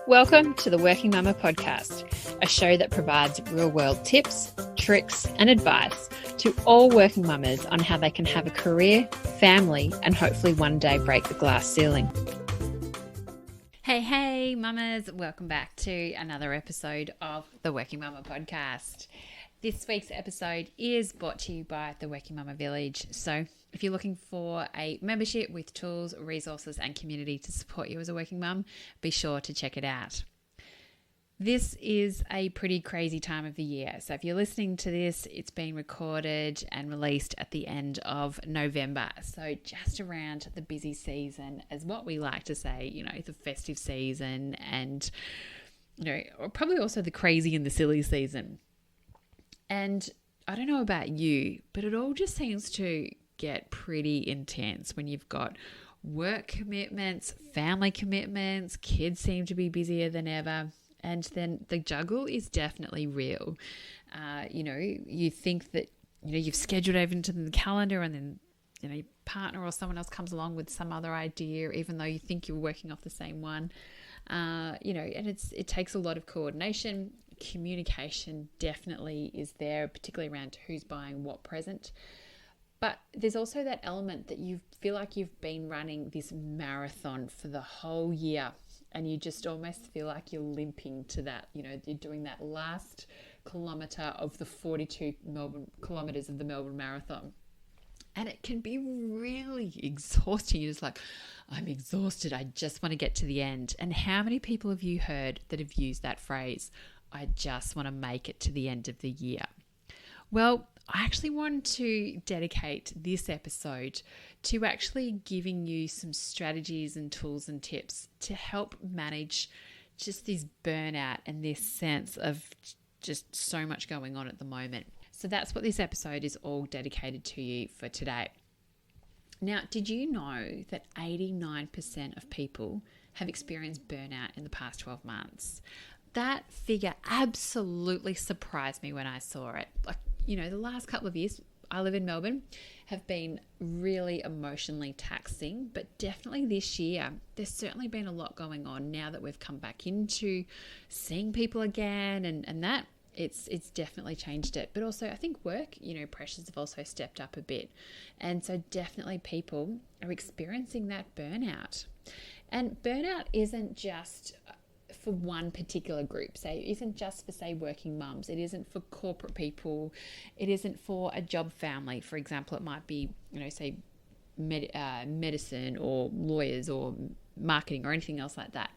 Welcome to the Working Mama podcast, a show that provides real-world tips, tricks, and advice to all working mamas on how they can have a career, family, and hopefully one day break the glass ceiling. Hey, mamas, welcome back to another episode of the Working Mama podcast. This week's episode is brought to you by the Working Mama Village. So if you're looking for a membership with tools, resources, and community to support you as a working mum, be sure to check it out. This is a pretty crazy time of the year. So if you're listening to this, it's been recorded and released at the end of November. So just around the busy season, as what we like to say, the festive season and, probably also the crazy and the silly season. And I don't know about you, but it all just seems to get pretty intense when you've got work commitments, family commitments, kids seem to be busier than ever. And then the juggle is definitely real. You think that, you've scheduled everything to the calendar and then, your partner or someone else comes along with some other idea, even though you think you're working off the same one. And it takes a lot of coordination. Communication definitely is there, particularly around who's buying what present. But there's also that element that you feel like you've been running this marathon for the whole year and you just almost feel like you're limping to that. You're doing that last kilometre of the 42 kilometres of the Melbourne Marathon. And it can be really exhausting. You're just like, I'm exhausted. I just want to get to the end. And how many people have you heard that have used that phrase? I just want to make it to the end of the year. Well, I actually want to dedicate this episode to actually giving you some strategies and tools and tips to help manage just this burnout and this sense of just so much going on at the moment. So that's what this episode is all dedicated to you for today. Now, did you know that 89% of people have experienced burnout in the past 12 months? That figure absolutely surprised me when I saw it. The last couple of years, I live in Melbourne, have been really emotionally taxing, but definitely this year, there's certainly been a lot going on now that we've come back into seeing people again and that. It's definitely changed it. But also I think work, pressures have also stepped up a bit. And so definitely people are experiencing that burnout. And burnout isn't just for one particular group. It isn't just for, say, working mums. It isn't for corporate people. It isn't for a job family. For example, it might be, say, medicine or lawyers or marketing or anything else like that.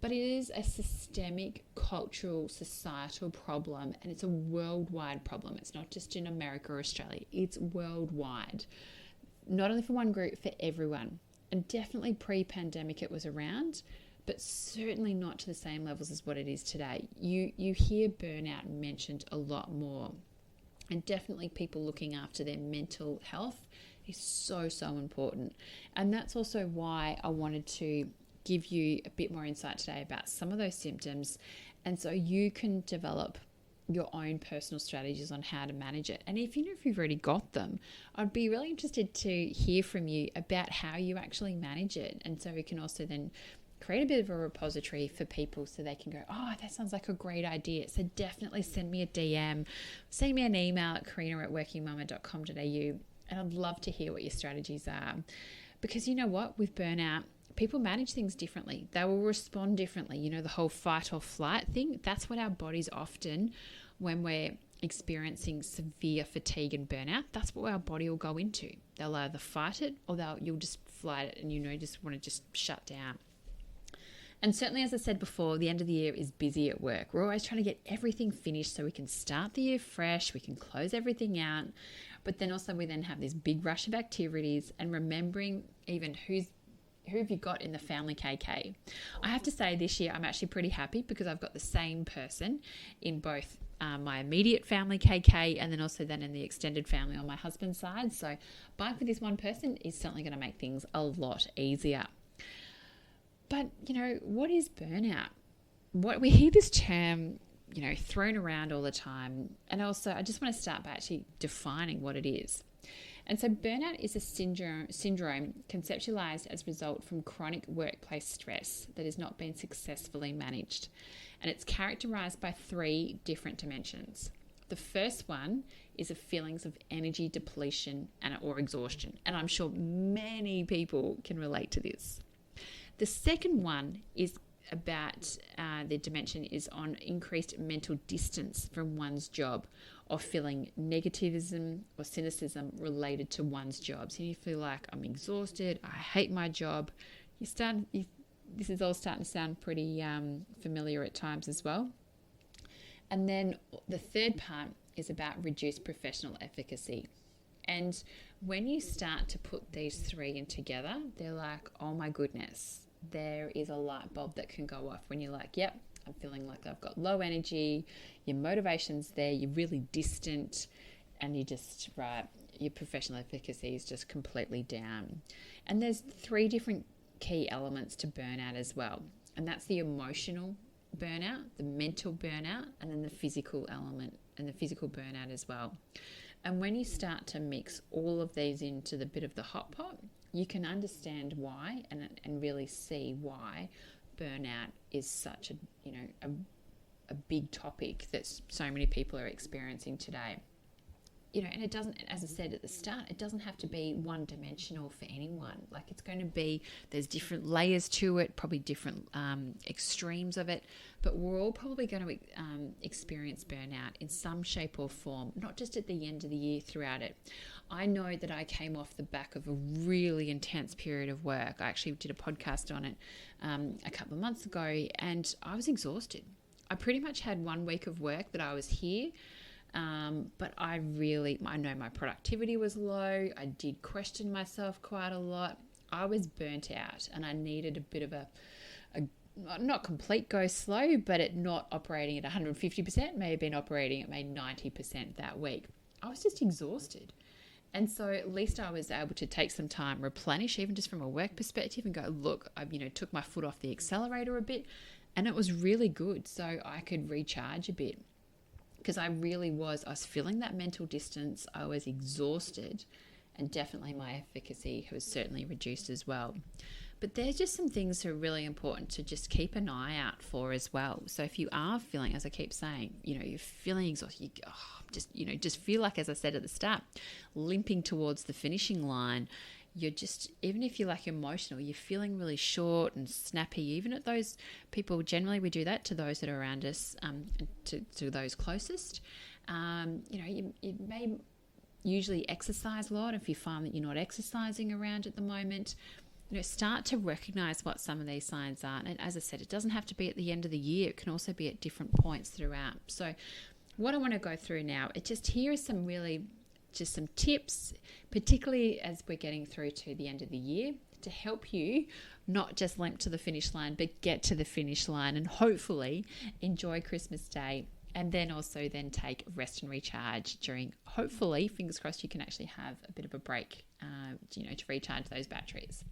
But it is a systemic, cultural, societal problem, and it's a worldwide problem. It's not just in America or Australia. It's worldwide. Not only for one group, for everyone. And definitely pre-pandemic it was around, but certainly not to the same levels as what it is today. You hear burnout mentioned a lot more. And definitely people looking after their mental health is so important. And that's also why I wanted to give you a bit more insight today about some of those symptoms, and so you can develop your own personal strategies on how to manage it. And if you've already got them, I'd be really interested to hear from you about how you actually manage it. And so we can also then create a bit of a repository for people so they can go, oh, that sounds like a great idea. So definitely send me a DM, send me an email at karina@workingmama.com.au, and I'd love to hear what your strategies are. Because you know what, with burnout, people manage things differently. They will respond differently. The whole fight or flight thing, that's what our bodies often, when we're experiencing severe fatigue and burnout, that's what our body will go into. They'll either fight it or you'll just flight it and just want to just shut down. And certainly, as I said before, the end of the year is busy at work. We're always trying to get everything finished so we can start the year fresh, we can close everything out. But then also we then have this big rush of activities and remembering even who have you got in the family KK. I have to say this year I'm actually pretty happy because I've got the same person in both my immediate family KK and then also then in the extended family on my husband's side. So buying for this one person is certainly going to make things a lot easier. But, what is burnout? We hear this term, thrown around all the time. And also I just want to start by actually defining what it is. And so burnout is a syndrome conceptualized as a result from chronic workplace stress that has not been successfully managed. And it's characterized by 3 different dimensions. The first one is the feelings of energy depletion or exhaustion. And I'm sure many people can relate to this. The second one is about the dimension is on increased mental distance from one's job, or feeling negativism or cynicism related to one's job. So you feel like, I'm exhausted, I hate my job. This is all starting to sound pretty familiar at times as well. And then the third part is about reduced professional efficacy. And when you start to put these 3 in together, they're like, oh my goodness, there is a light bulb that can go off when you're like, yep, I'm feeling like I've got low energy, your motivation's there, you're really distant, and you just, your professional efficacy is just completely down. And there's 3 different key elements to burnout as well. And that's the emotional burnout, the mental burnout, and then the physical element and the physical burnout as well. And when you start to mix all of these into the bit of the hot pot, you can understand why and really see why burnout is such a big topic that so many people are experiencing today. And it doesn't, as I said at the start, it doesn't have to be one-dimensional for anyone. Like, it's going to be, there's different layers to it, probably different extremes of it, but we're all probably going to experience burnout in some shape or form, not just at the end of the year, throughout it. I know that I came off the back of a really intense period of work. I actually did a podcast on it a couple of months ago, and I was exhausted. I pretty much had 1 week of work that I was here. But I know my productivity was low. I did question myself quite a lot. I was burnt out, and I needed a bit of a not complete go slow, but it not operating at 150%, may have been operating at maybe 90% that week. I was just exhausted. And so at least I was able to take some time, replenish, even just from a work perspective, and go, look, I took my foot off the accelerator a bit, and it was really good. So I could recharge a bit. Because I was feeling that mental distance. I was exhausted, and definitely my efficacy was certainly reduced as well. But there's just some things that are really important to just keep an eye out for as well. So if you are feeling, as I keep saying, you're feeling exhausted, just feel like, as I said at the start, limping towards the finishing line. You're just, even if you're like emotional, you're feeling really short and snappy. Even at those people, generally we do that to those that are around us, to those closest. You may usually exercise a lot. If you find that you're not exercising around at the moment, start to recognize what some of these signs are. And as I said, it doesn't have to be at the end of the year. It can also be at different points throughout. So what I want to go through now, here are some really just some tips, particularly as we're getting through to the end of the year, to help you not just limp to the finish line, but get to the finish line and hopefully enjoy Christmas Day, and then also take rest and recharge during, hopefully, fingers crossed, you can actually have a bit of a break, to recharge those batteries.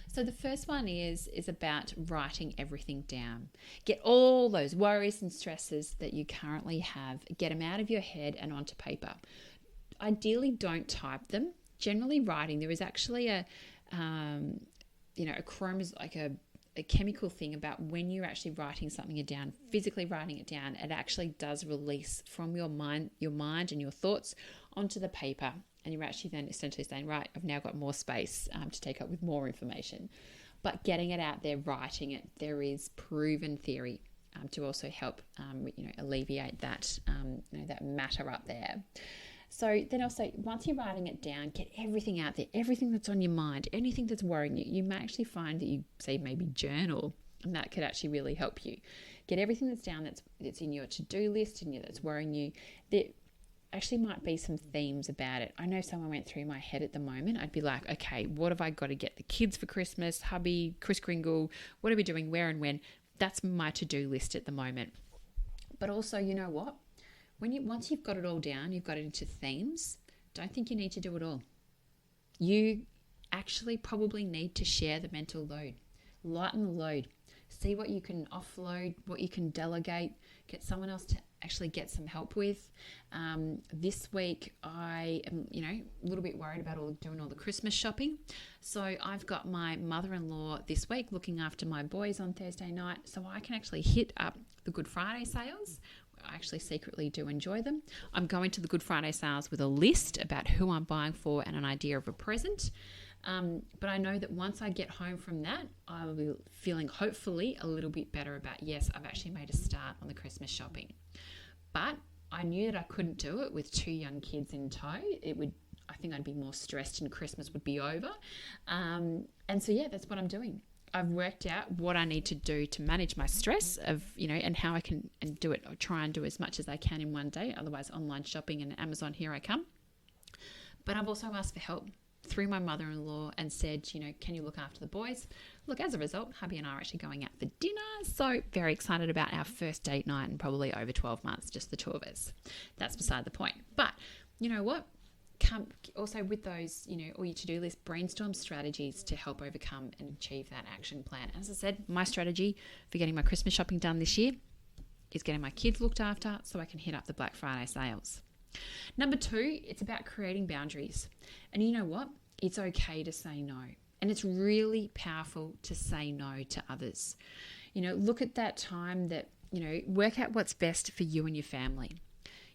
So the first one is about writing everything down. Get all those worries and stresses that you currently have, get them out of your head and onto paper. Ideally, don't type them. Generally, writing, there is actually a chemical thing about when you're actually writing something down, physically writing it down, it actually does release from your mind and your thoughts onto the paper. And you're actually then essentially saying, right, I've now got more space to take up with more information. But getting it out there, writing it, there is proven theory to also help, alleviate that, that matter up there. So then also, once you're writing it down, get everything out there, everything that's on your mind, anything that's worrying you. You may actually find that you say maybe journal, and that could actually really help you. Get everything that's down that's in your to-do list and that's worrying you. There actually might be some themes about it. I know someone went through my head at the moment. I'd be like, okay, what have I got to get the kids for Christmas? Hubby, Kris Kringle, what are we doing, where and when? That's my to-do list at the moment. But also, you know what? Once you've got it all down, you've got it into themes, don't think you need to do it all. You actually probably need to share the mental load. Lighten the load. see what you can offload, what you can delegate, get someone else to actually get some help with. This week I am, a little bit worried about doing all the Christmas shopping. So I've got my mother-in-law this week looking after my boys on Thursday night, so I can actually hit up the Good Friday sales. I actually secretly do enjoy them. I'm going to the Good Friday sales with a list about who I'm buying for and an idea of a present. But I know that once I get home from that, I will be feeling hopefully a little bit better about, yes, I've actually made a start on the Christmas shopping. But I knew that I couldn't do it with 2 young kids in tow. I think I'd be more stressed and Christmas would be over. And so, that's what I'm doing. I've worked out what I need to do to manage my stress and how I can do it, or try and do as much as I can in one day. Otherwise, online shopping and Amazon, here I come. But I've also asked for help through my mother-in-law and said, can you look after the boys? Look, as a result, hubby and I are actually going out for dinner. So very excited about our first date night in probably over 12 months, just the 2 of us. That's beside the point. But you know what? Come also with those, or your to-do list, brainstorm strategies to help overcome and achieve that action plan. As I said, my strategy for getting my Christmas shopping done this year is getting my kids looked after so I can hit up the Black Friday sales. Number 2, it's about creating boundaries. And you know what? It's okay to say no. And it's really powerful to say no to others. Look at that time that, work out what's best for you and your family.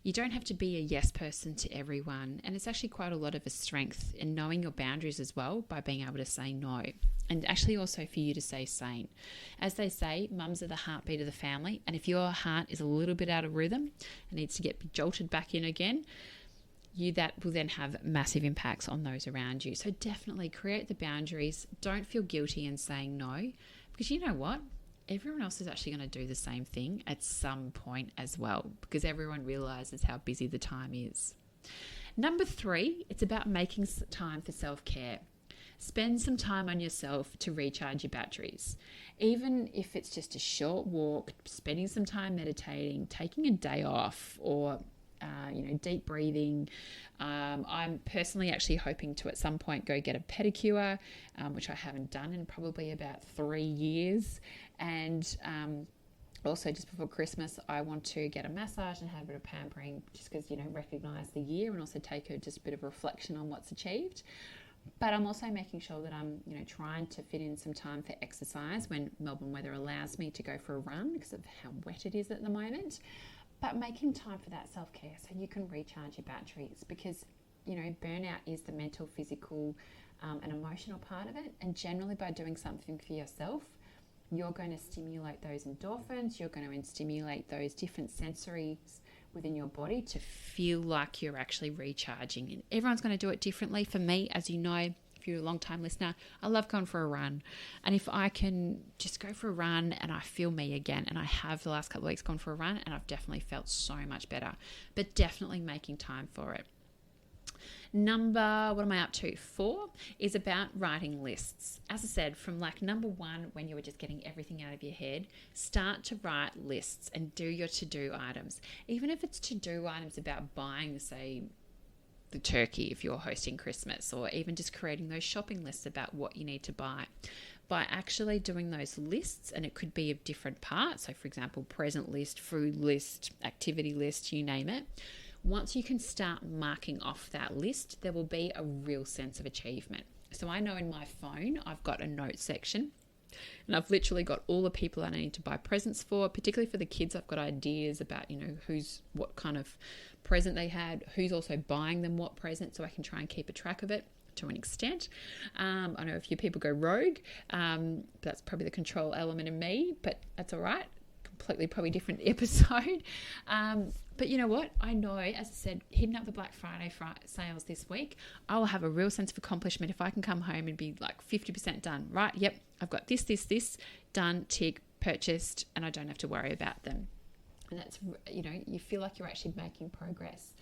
You don't have to be a yes person to everyone. And it's actually quite a lot of a strength in knowing your boundaries as well, by being able to say no. And actually also for you to say sane. As they say, mums are the heartbeat of the family. And if your heart is a little bit out of rhythm and needs to get jolted back in again, that will then have massive impacts on those around you. So definitely create the boundaries. Don't feel guilty in saying no, because you know what? Everyone else is actually going to do the same thing at some point as well, because everyone realizes how busy the time is. Number 3, it's about making time for self-care. Spend some time on yourself to recharge your batteries. Even if it's just a short walk, spending some time meditating, taking a day off, or deep breathing. I'm personally actually hoping to at some point go get a pedicure, which I haven't done in probably about 3 years. And also just before Christmas, I want to get a massage and have a bit of pampering, just because, recognize the year and also take just a bit of reflection on what's achieved. But I'm also making sure that I'm, trying to fit in some time for exercise when Melbourne weather allows me to go for a run because of how wet it is at the moment. But making time for that self-care so you can recharge your batteries, because, burnout is the mental, physical, and emotional part of it. And generally by doing something for yourself, you're going to stimulate those endorphins, you're going to stimulate those different sensories within your body to feel like you're actually recharging. And everyone's going to do it differently. For me, as you know, if you're a long-time listener, I love going for a run. And if I can just go for a run and I feel me again, and I have the last couple of weeks gone for a run and I've definitely felt so much better, but definitely making time for it. What am I up to? 4 is about writing lists. As I said, from number 1, when you were just getting everything out of your head, start to write lists and do your to-do items. Even if it's to-do items about buying, say, the turkey if you're hosting Christmas, or even just creating those shopping lists about what you need to buy. By actually doing those lists, and it could be of different parts, so for example, present list, food list, activity list, you name it. Once you can start marking off that list, there will be a real sense of achievement. So I know in my phone, I've got a note section, and I've literally got all the people I need to buy presents for, particularly for the kids. I've got ideas about, what kind of present they had, who's also buying them what present, so I can try and keep a track of it to an extent. I know a few people go rogue. That's probably the control element in me, but that's all right. Completely probably different episode. But you know what? I know, as I said, hitting up the Black Friday sales this week, I will have a real sense of accomplishment if I can come home and be 50% done. Right? Yep. I've got this done, tick, purchased, and I don't have to worry about them. And that's, you feel like you're actually making progress.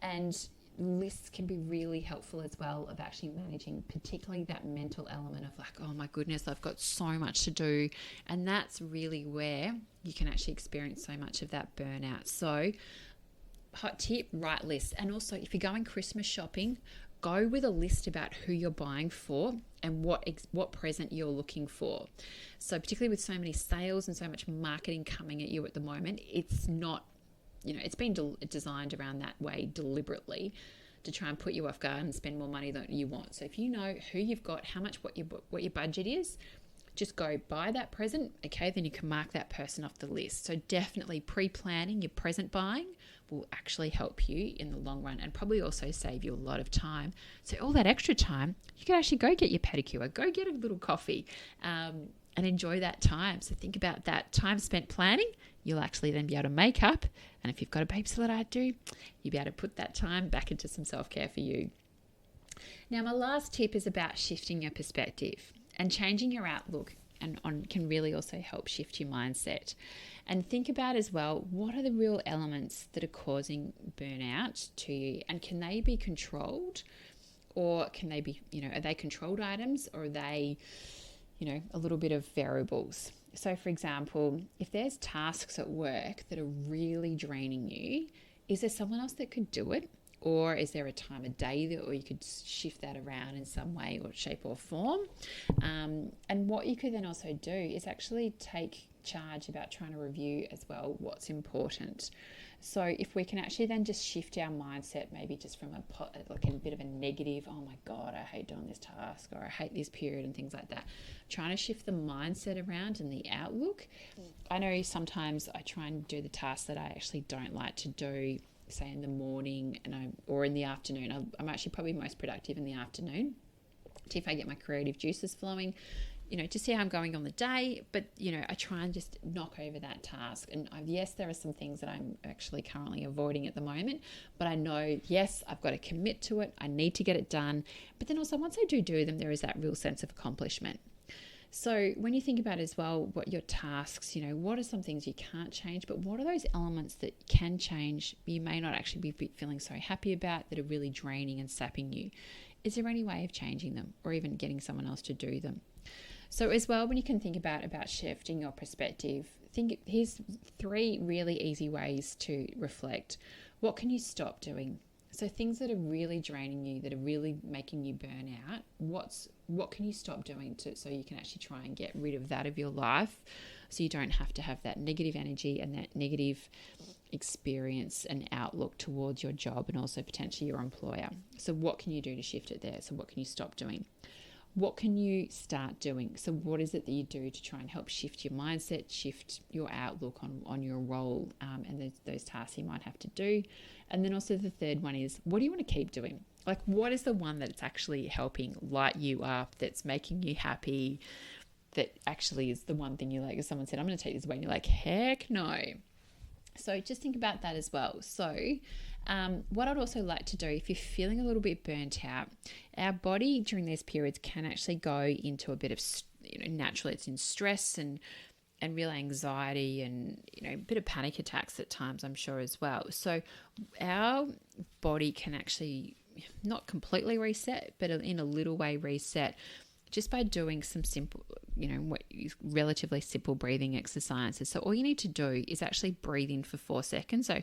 And lists can be really helpful as well of actually managing particularly that mental element of oh my goodness, I've got so much to do. And that's really where you can actually experience so much of that burnout. So hot tip, write lists. And also if you're going Christmas shopping, go with a list about who you're buying for and what present you're looking for. So particularly with so many sales and so much marketing coming at you at the moment, it's not, it's been designed around that way deliberately to try and put you off guard and spend more money than you want. So if you know who you've got, how much, what your budget is, just go buy that present. Okay, then you can mark that person off the list. So definitely pre-planning your present buying will actually help you in the long run and probably also save you a lot of time. So all that extra time, you can actually go get your pedicure, go get a little coffee, and enjoy that time. So think about that time spent planning. You'll actually then be able to make up. And if you've got a babysitter like I do, you'll be able to put that time back into some self-care for you. Now, my last tip is about shifting your perspective, and changing your outlook can really also help shift your mindset. And think about as well, what are the real elements that are causing burnout to you? And can they be controlled? Or can they be, are they controlled items, or are they, a little bit of variables? So for example, if there's tasks at work that are really draining you, is there someone else that could do it? Or is there a time of day that, or you could shift that around in some way or shape or form? And what you could then also do is actually take charge about trying to review as well what's important. So if we can actually then just shift our mindset, maybe just from a bit of a negative, oh my God, I hate doing this task, or I hate this period and things like that. Trying to shift the mindset around and the outlook. I know sometimes I try and do the tasks that I actually don't like to do, say in the morning or in the afternoon. I'm actually probably most productive in the afternoon if I get my creative juices flowing, to see how I'm going on the day. But, I try and just knock over that task. And yes, there are some things that I'm actually currently avoiding at the moment, but I know, yes, I've got to commit to it. I need to get it done. But then also once I do them, there is that real sense of accomplishment. So when you think about as well what your tasks, what are some things you can't change, but what are those elements that can change, you may not actually be feeling so happy about, that are really draining and sapping you? Is there any way of changing them, or even getting someone else to do them? So as well, when you can think about shifting your perspective, here's 3 really easy ways to reflect. What can you stop doing? So things that are really draining you, that are really making you burn out, what can you stop doing so you can actually try and get rid of that of your life, so you don't have to have that negative energy and that negative experience and outlook towards your job and also potentially your employer. So what can you do to shift it there? So what can you stop doing? What can you start doing? So what is it that you do to try and help shift your mindset, shift your outlook on your role and those tasks you might have to do? And then also the third one is, what do you want to keep doing? Like, what is the one that's actually helping light you up, that's making you happy, that actually is the one thing you like? If someone said, I'm going to take this away, and you're like, heck no. So just think about that as well. So what I'd also like to do, if you're feeling a little bit burnt out, our body during these periods can actually go into a bit of, naturally it's in stress and real anxiety and, a bit of panic attacks at times, I'm sure as well. So our body can actually not completely reset, but in a little way reset, just by doing some simple, relatively simple breathing exercises. So all you need to do is actually breathe in for 4 seconds. So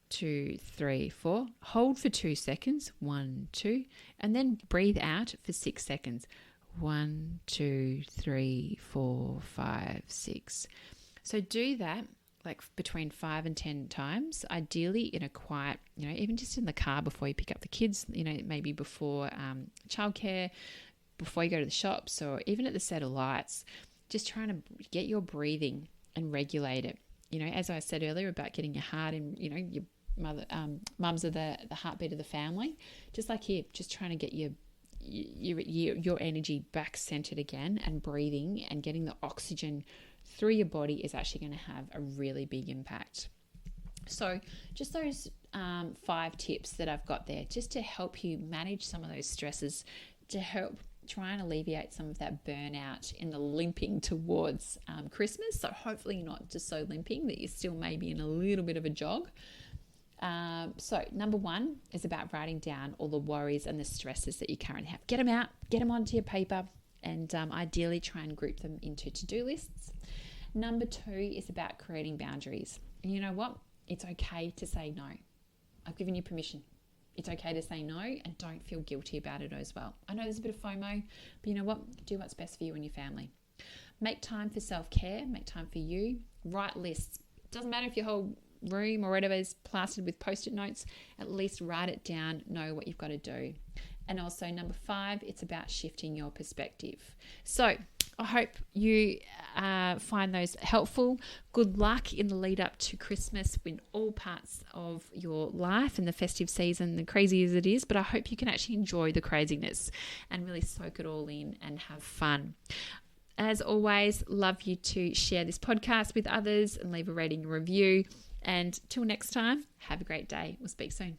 2, 3, 4. Hold for 2 seconds. 1, 2. And then breathe out for 6 seconds. 1, 2, 3, 4, 5, 6. So do that like between 5 and 10 times, ideally in a quiet, even just in the car before you pick up the kids, maybe before childcare, before you go to the shops, or even at the set of lights, just trying to get your breathing and regulate it. As I said earlier about getting your heart and, your mums are the heartbeat of the family. Just like here, just trying to get your energy back centered again, and breathing and getting the oxygen through your body is actually going to have a really big impact. So just those 5 tips that I've got there, just to help you manage some of those stresses, to help try and alleviate some of that burnout in the limping towards Christmas. So hopefully you're not just so limping that you're still maybe in a little bit of a jog. So number 1 is about writing down all the worries and the stresses that you currently have. Get them out, get them onto your paper, and ideally try and group them into to-do lists. Number 2 is about creating boundaries. And you know what? It's okay to say no. I've given you permission. It's okay to say no, and don't feel guilty about it as well. I know there's a bit of FOMO, but you know what? Do what's best for you and your family. Make time for self-care. Make time for you. Write lists. Doesn't matter if your whole room or whatever is plastered with post-it notes. At least write it down. Know what you've got to do. And also, number 5, it's about shifting your perspective. So I hope you find those helpful. Good luck in the lead up to Christmas in all parts of your life and the festive season, the crazy as it is. But I hope you can actually enjoy the craziness and really soak it all in and have fun. As always, love you to share this podcast with others and leave a rating and review. And till next time, have a great day. We'll speak soon.